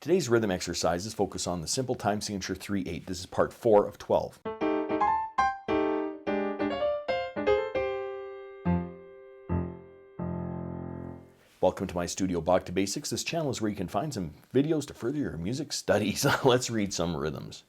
Today's rhythm exercises focus on the simple time signature 3/8. This is part 4 of 12. Welcome to my studio, Bach To Basics. This channel is where you can find some videos to further your music studies. Let's read some rhythms.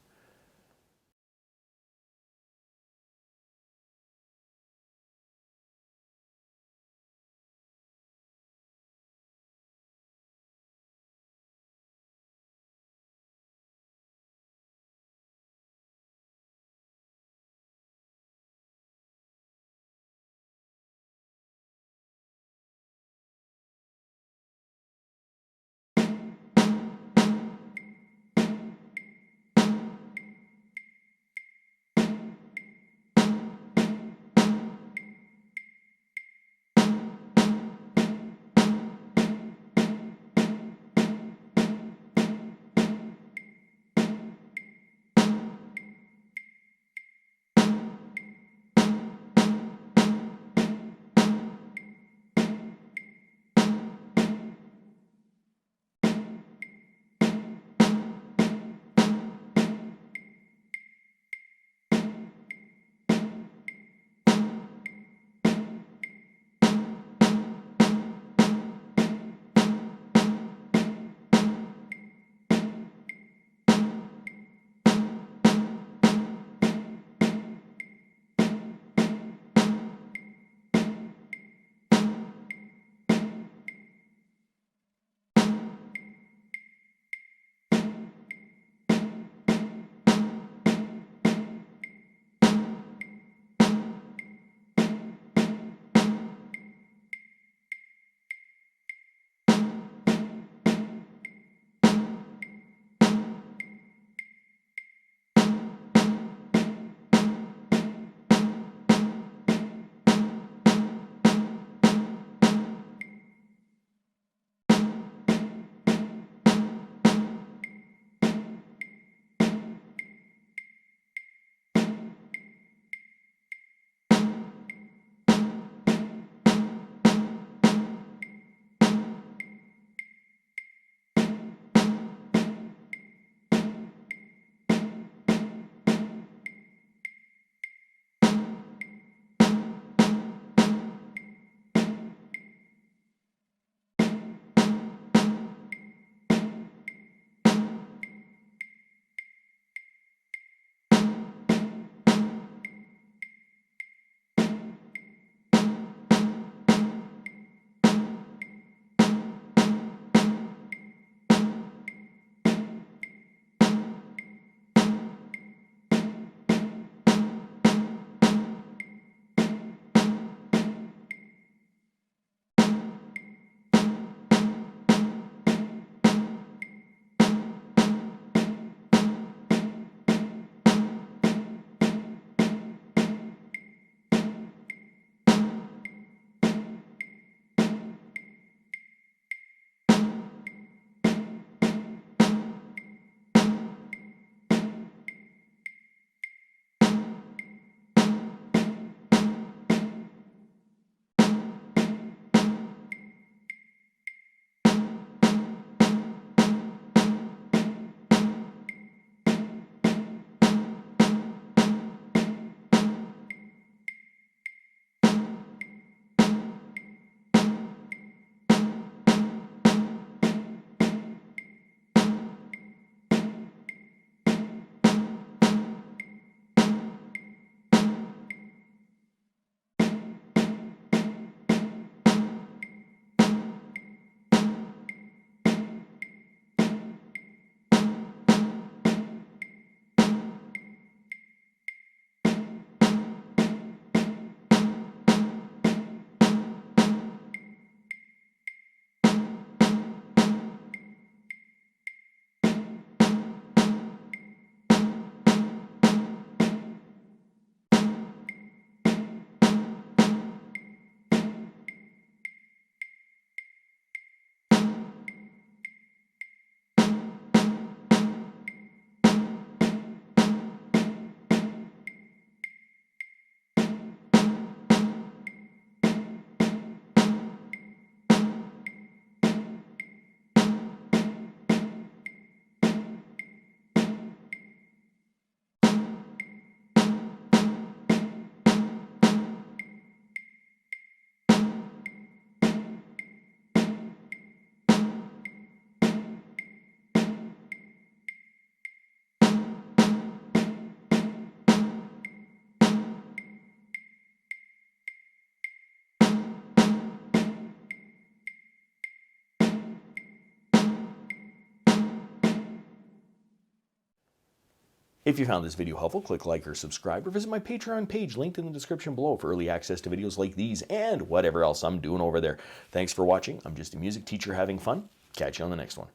If you found this video helpful, click like or subscribe, or visit my Patreon page linked in the description below for early access to videos like these and whatever else I'm doing over there. Thanks for watching. I'm just a music teacher having fun. Catch you on the next one.